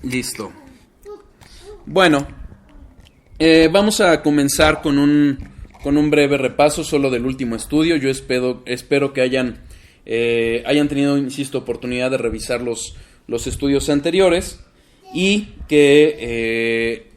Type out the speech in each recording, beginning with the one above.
Listo. Bueno, vamos a comenzar con un breve repaso solo del último estudio. Yo espero que hayan tenido, insisto, oportunidad de revisar los estudios anteriores y que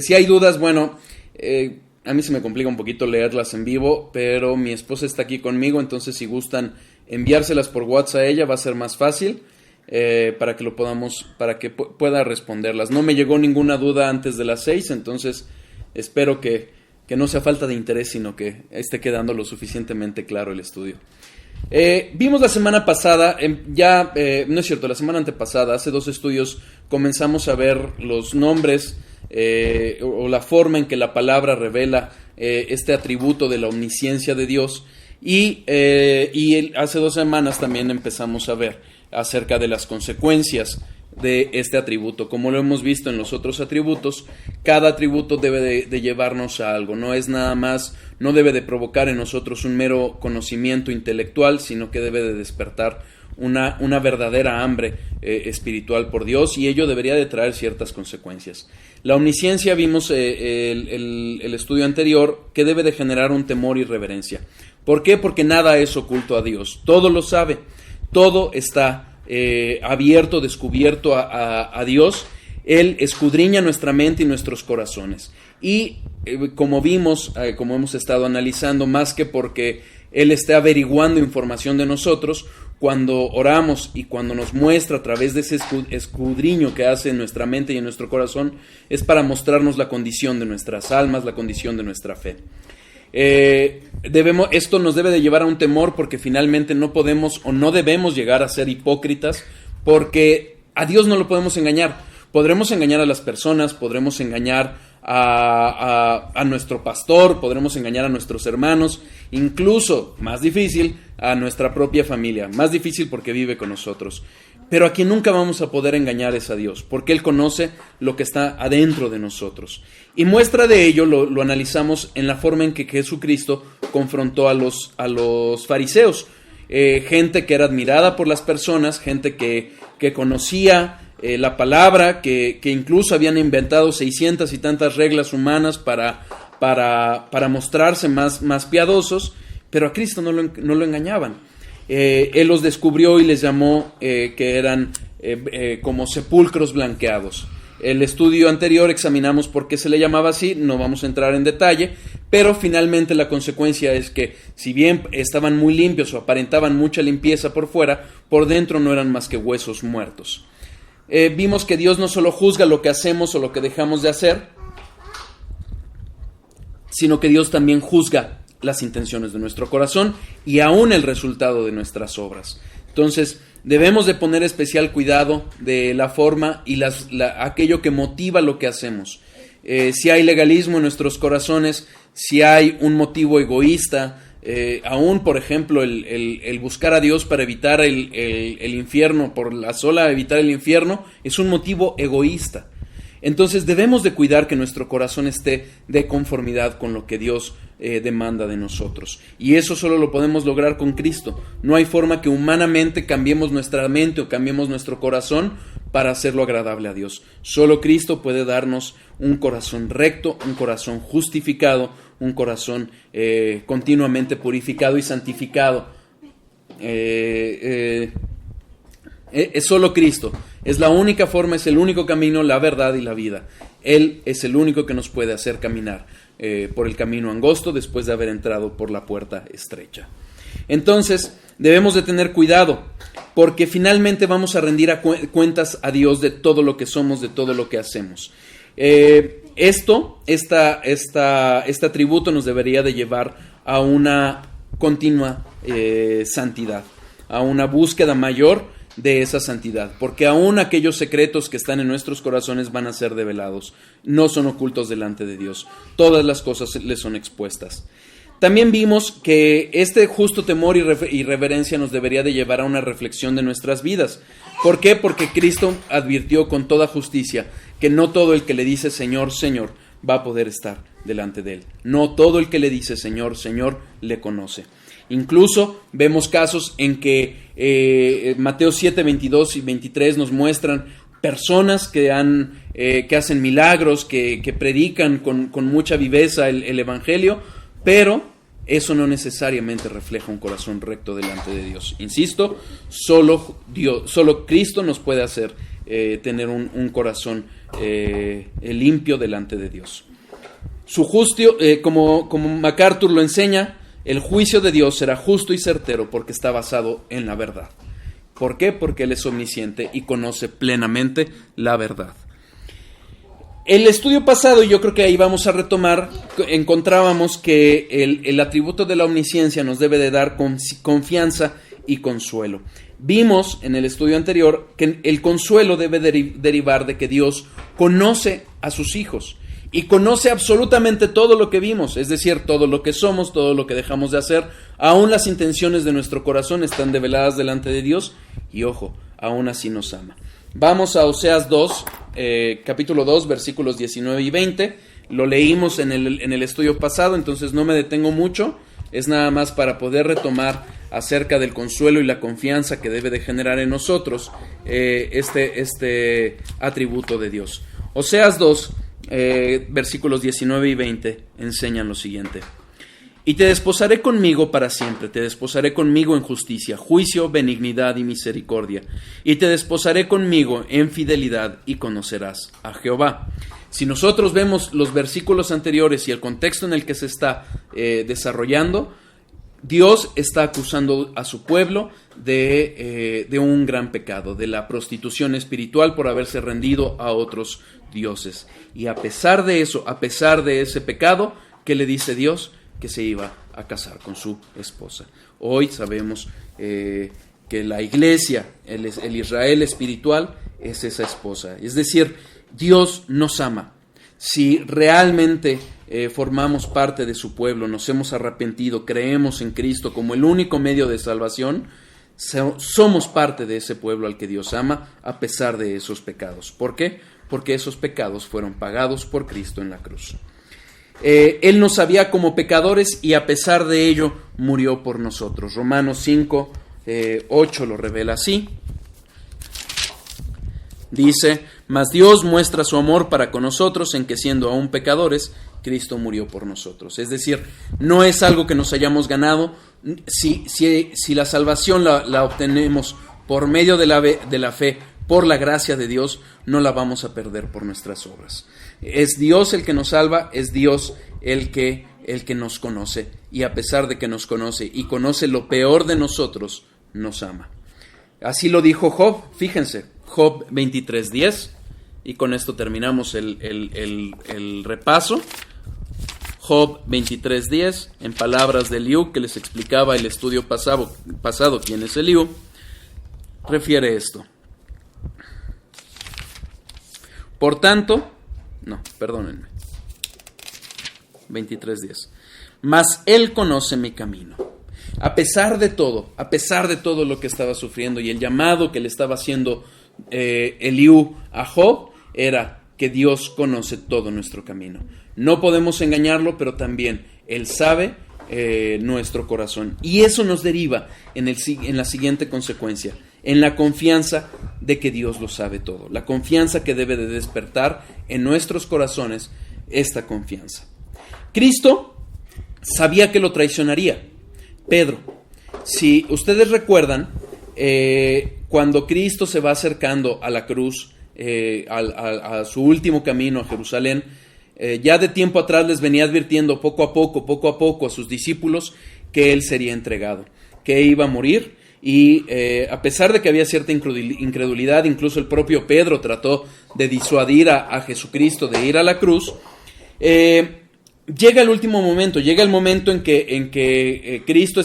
si hay dudas, bueno, a mí se me complica un poquito leerlas en vivo, pero mi esposa está aquí conmigo, entonces si gustan enviárselas por WhatsApp a ella va a ser más fácil para que pueda responderlas. No me llegó ninguna duda antes de las 6, entonces espero que no sea falta de interés, sino que esté quedando lo suficientemente claro el estudio. Vimos la semana pasada, no es cierto, la semana antepasada, hace 2 estudios, comenzamos a ver los nombres o la forma en que la palabra revela este atributo de la omnisciencia de Dios y hace 2 semanas también empezamos a ver acerca de las consecuencias de este atributo. Como lo hemos visto en los otros atributos, cada atributo debe de llevarnos a algo, no es nada más, no debe de provocar en nosotros un mero conocimiento intelectual, sino que debe de despertar una verdadera hambre espiritual por Dios, y ello debería de traer ciertas consecuencias. La omnisciencia, vimos el estudio anterior, que debe de generar un temor y reverencia. ¿Por qué? Porque nada es oculto a Dios, todo lo sabe, todo está abierto, descubierto a Dios. Él escudriña nuestra mente y nuestros corazones. Y como vimos, como hemos estado analizando, más que porque Él esté averiguando información de nosotros, cuando oramos y cuando nos muestra a través de ese escudriño que hace en nuestra mente y en nuestro corazón, es para mostrarnos la condición de nuestras almas, la condición de nuestra fe. Esto nos debe de llevar a un temor, porque finalmente no podemos o no debemos llegar a ser hipócritas, porque a Dios no lo podemos engañar. Podremos engañar a las personas, podremos engañar a nuestro pastor, podremos engañar a nuestros hermanos, incluso, más difícil, a nuestra propia familia. Más difícil porque vive con nosotros. Pero a quien nunca vamos a poder engañar es a Dios, porque Él conoce lo que está adentro de nosotros. Y muestra de ello lo analizamos en la forma en que Jesucristo confrontó a los fariseos. Gente que era admirada por las personas, gente que conocía la palabra, que incluso habían inventado 600 y tantas reglas humanas para mostrarse más piadosos, pero a Cristo no lo engañaban. Él los descubrió y les llamó que eran como sepulcros blanqueados. El estudio anterior examinamos por qué se le llamaba así, no vamos a entrar en detalle, pero finalmente la consecuencia es que si bien estaban muy limpios o aparentaban mucha limpieza por fuera, por dentro no eran más que huesos muertos. Vimos que Dios no solo juzga lo que hacemos o lo que dejamos de hacer, sino que Dios también juzga las intenciones de nuestro corazón y aún el resultado de nuestras obras. Entonces, debemos de poner especial cuidado de la forma y aquello que motiva lo que hacemos. Si hay legalismo en nuestros corazones, si hay un motivo egoísta, aún, por ejemplo, el buscar a Dios para evitar el infierno, por la sola evitar el infierno, es un motivo egoísta. Entonces debemos de cuidar que nuestro corazón esté de conformidad con lo que Dios demanda de nosotros. Y eso solo lo podemos lograr con Cristo. No hay forma que humanamente cambiemos nuestra mente o cambiemos nuestro corazón para hacerlo agradable a Dios. Solo Cristo puede darnos un corazón recto, un corazón justificado, un corazón continuamente purificado y santificado. Es solo Cristo. Es la única forma, es el único camino, la verdad y la vida. Él es el único que nos puede hacer caminar por el camino angosto después de haber entrado por la puerta estrecha. Entonces, debemos de tener cuidado, porque finalmente vamos a rendir cuentas a Dios de todo lo que somos, de todo lo que hacemos. Este atributo nos debería de llevar a una continua santidad, a una búsqueda mayor de esa santidad, porque aún aquellos secretos que están en nuestros corazones van a ser develados, no son ocultos delante de Dios, todas las cosas le son expuestas. También vimos que este justo temor y reverencia nos debería de llevar a una reflexión de nuestras vidas. ¿Por qué? Porque Cristo advirtió con toda justicia que no todo el que le dice Señor, Señor, va a poder estar delante de Él. No todo el que le dice Señor, Señor, le conoce. Incluso vemos casos en que Mateo 7, 22 y 23 nos muestran personas que hacen milagros, que predican con mucha viveza el Evangelio, pero eso no necesariamente refleja un corazón recto delante de Dios. Insisto, solo Cristo nos puede hacer tener un corazón limpio delante de Dios. Su juicio, como MacArthur lo enseña, el juicio de Dios será justo y certero porque está basado en la verdad. ¿Por qué? Porque Él es omnisciente y conoce plenamente la verdad. El estudio pasado, y yo creo que ahí vamos a retomar, encontrábamos que el atributo de la omnisciencia nos debe de dar confianza y consuelo. Vimos en el estudio anterior que el consuelo debe derivar de que Dios conoce a sus hijos y conoce absolutamente todo lo que vimos, es decir, todo lo que somos, todo lo que dejamos de hacer, aún las intenciones de nuestro corazón están develadas delante de Dios y ojo, aún así nos ama. Vamos a Oseas 2, capítulo 2, versículos 19 y 20, lo leímos en el estudio pasado, entonces no me detengo mucho, es nada más para poder retomar acerca del consuelo y la confianza que debe de generar en nosotros este atributo de Dios. Oseas 2, versículos 19 y 20 enseñan lo siguiente: y te desposaré conmigo para siempre, te desposaré conmigo en justicia, juicio, benignidad y misericordia, y te desposaré conmigo en fidelidad y conocerás a Jehová. Si nosotros vemos los versículos anteriores y el contexto en el que se está desarrollando, Dios está acusando a su pueblo de un gran pecado, de la prostitución espiritual por haberse rendido a otros dioses. Y a pesar de eso, a pesar de ese pecado, ¿qué le dice Dios? Que se iba a casar con su esposa. Hoy sabemos que la iglesia, el Israel espiritual, es esa esposa. Es decir, Dios nos ama. Si realmente formamos parte de su pueblo, nos hemos arrepentido, creemos en Cristo como el único medio de salvación, somos parte de ese pueblo al que Dios ama a pesar de esos pecados. ¿Por qué? Porque esos pecados fueron pagados por Cristo en la cruz. Él nos sabía como pecadores y a pesar de ello murió por nosotros. Romanos 5, 8 lo revela así. Dice: mas Dios muestra su amor para con nosotros en que siendo aún pecadores, Cristo murió por nosotros. Es decir, no es algo que nos hayamos ganado. Si la salvación la obtenemos por medio de la fe, por la gracia de Dios, no la vamos a perder por nuestras obras. Es Dios el que nos salva, es Dios el que nos conoce, y a pesar de que nos conoce y conoce lo peor de nosotros, nos ama. Así lo dijo Job, fíjense, Job 23:10, y con esto terminamos el repaso. Job 23:10, en palabras de Eliú, que les explicaba el estudio pasado quién es Eliú, refiere esto. Por tanto, no, perdónenme, 23:10, mas Él conoce mi camino. A pesar de todo lo que estaba sufriendo y el llamado que le estaba haciendo Eliú a Job, era que Dios conoce todo nuestro camino. No podemos engañarlo, pero también Él sabe nuestro corazón. Y eso nos deriva en la siguiente consecuencia: en la confianza de que Dios lo sabe todo. La confianza que debe de despertar en nuestros corazones esta confianza. Cristo sabía que lo traicionaría. Pedro, si ustedes recuerdan, cuando Cristo se va acercando a la cruz, a su último camino a Jerusalén, ya de tiempo atrás les venía advirtiendo poco a poco a sus discípulos que Él sería entregado, que iba a morir. Y a pesar de que había cierta incredulidad, incluso el propio Pedro trató de disuadir a Jesucristo de ir a la cruz. Llega el último momento, llega el momento en que Cristo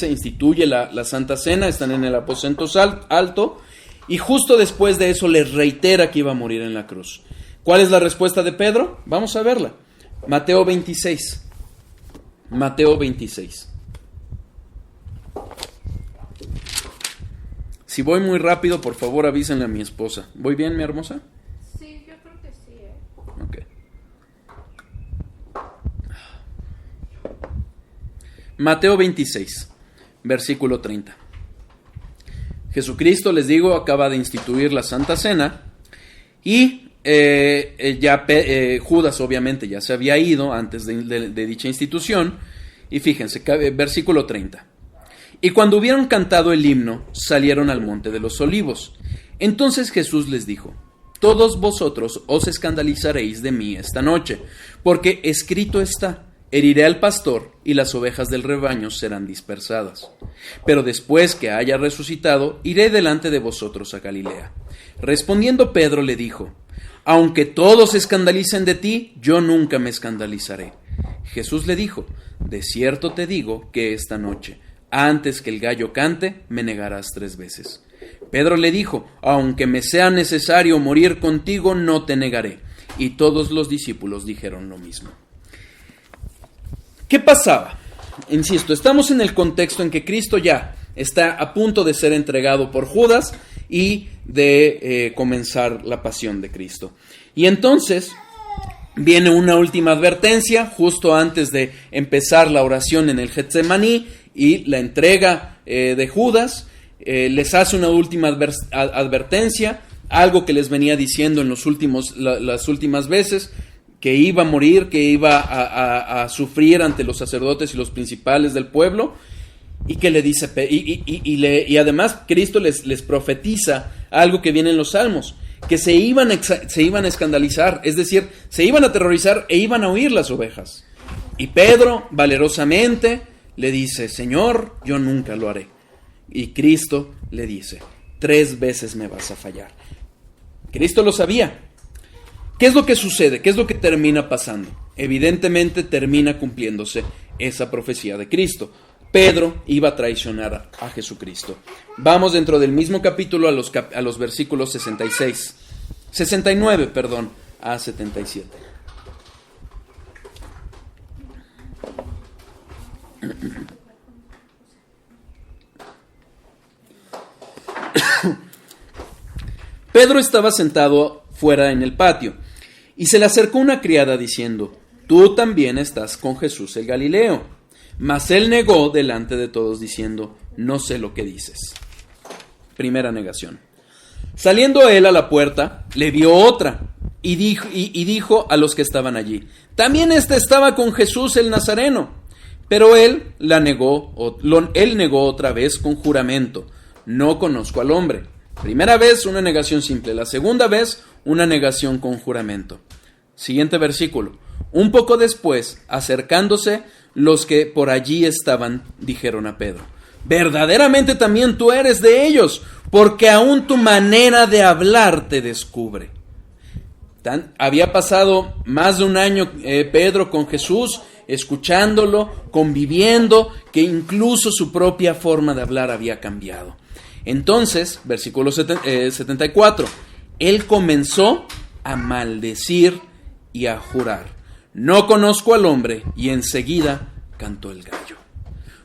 instituye la Santa Cena, están en el aposento alto, y justo después de eso les reitera que iba a morir en la cruz. ¿Cuál es la respuesta de Pedro? Vamos a verla. Mateo 26. Mateo 26. Si voy muy rápido, por favor avísenle a mi esposa. ¿Voy bien, mi hermosa? Sí, yo creo que sí, Ok. Mateo 26, versículo 30. Jesucristo, les digo, acaba de instituir la Santa Cena Y Judas obviamente ya se había ido antes de dicha institución. Y fíjense, versículo 30. Y cuando hubieron cantado el himno, salieron al monte de los olivos. Entonces Jesús les dijo: todos vosotros os escandalizaréis de mí esta noche, porque escrito está: heriré al pastor y las ovejas del rebaño serán dispersadas. Pero después que haya resucitado, iré delante de vosotros a Galilea. Respondiendo Pedro le dijo: aunque todos se escandalicen de ti, yo nunca me escandalizaré. Jesús le dijo: de cierto te digo que esta noche, antes que el gallo cante, me negarás 3 veces. Pedro le dijo: aunque me sea necesario morir contigo, no te negaré. Y todos los discípulos dijeron lo mismo. ¿Qué pasaba? Insisto, estamos en el contexto en que Cristo ya está a punto de ser entregado por Judas y de comenzar la pasión de Cristo. Y entonces viene una última advertencia justo antes de empezar la oración en el Getsemaní y la entrega de Judas. Les hace una última advertencia, algo que les venía diciendo en las últimas veces, que iba a morir, que iba a sufrir ante los sacerdotes y los principales del pueblo, y que le dice, y además Cristo les profetiza algo que viene en los Salmos, que se iban a escandalizar, es decir, se iban a aterrorizar e iban a huir las ovejas. Y Pedro, valerosamente, le dice: Señor, yo nunca lo haré. Y Cristo le dice: 3 veces me vas a fallar. Cristo lo sabía. ¿Qué es lo que sucede? ¿Qué es lo que termina pasando? Evidentemente termina cumpliéndose esa profecía de Cristo. Pedro iba a traicionar a Jesucristo. Vamos dentro del mismo capítulo a los versículos 69 a 77. Pedro estaba sentado fuera en el patio, y se le acercó una criada diciendo: tú también estás con Jesús el Galileo. Mas él negó delante de todos diciendo: no sé lo que dices. Primera negación. Saliendo él a la puerta, le vio otra, y dijo a los que estaban allí: también estaba con Jesús el Nazareno. Pero él negó otra vez con juramento: no conozco al hombre. Primera vez una negación simple, la segunda vez una negación con juramento. Siguiente versículo. Un poco después, acercándose, los que por allí estaban dijeron a Pedro: verdaderamente también tú eres de ellos, porque aún tu manera de hablar te descubre. Había pasado más de un año Pedro con Jesús, escuchándolo, conviviendo, que incluso su propia forma de hablar había cambiado. Entonces, versículo 74, él comenzó a maldecir y a jurar: no conozco al hombre, y enseguida cantó el gallo.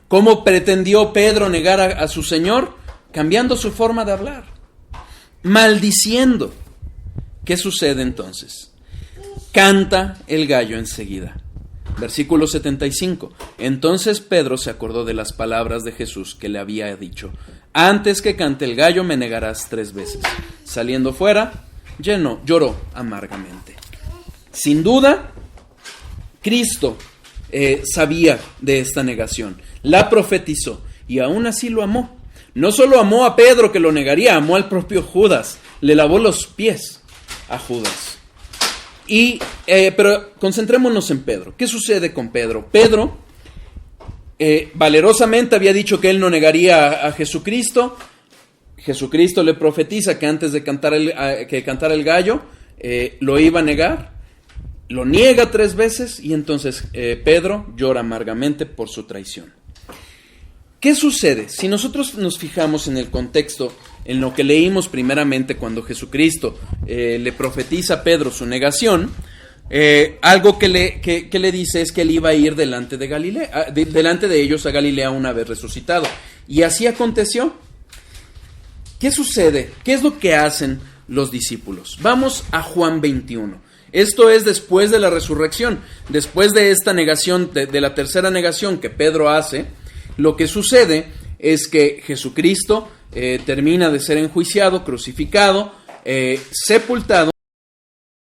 ¿Cómo pretendió Pedro negar a su Señor? Cambiando su forma de hablar, maldiciendo. ¿Qué sucede entonces? Canta el gallo enseguida. Versículo 75. Entonces Pedro se acordó de las palabras de Jesús que le había dicho: antes que cante el gallo me negarás 3 veces. Saliendo fuera, lloró amargamente. Sin duda, Cristo sabía de esta negación, la profetizó y aún así lo amó. No solo amó a Pedro, que lo negaría, amó al propio Judas, le lavó los pies a Judas. Pero concentrémonos en Pedro. ¿Qué sucede con Pedro? Pedro valerosamente había dicho que él no negaría a Jesucristo. Jesucristo le profetiza que antes de cantar el gallo lo iba a negar. Lo niega 3 veces y entonces Pedro llora amargamente por su traición. ¿Qué sucede? Si nosotros nos fijamos en el contexto, en lo que leímos primeramente cuando Jesucristo le profetiza a Pedro su negación, algo que le dice es que él iba a ir delante de ellos a Galilea una vez resucitado. Y así aconteció. ¿Qué sucede? ¿Qué es lo que hacen los discípulos? Vamos a Juan 21. Esto es después de la resurrección, después de esta negación, de la tercera negación que Pedro hace. Lo que sucede es que Jesucristo termina de ser enjuiciado, crucificado, sepultado.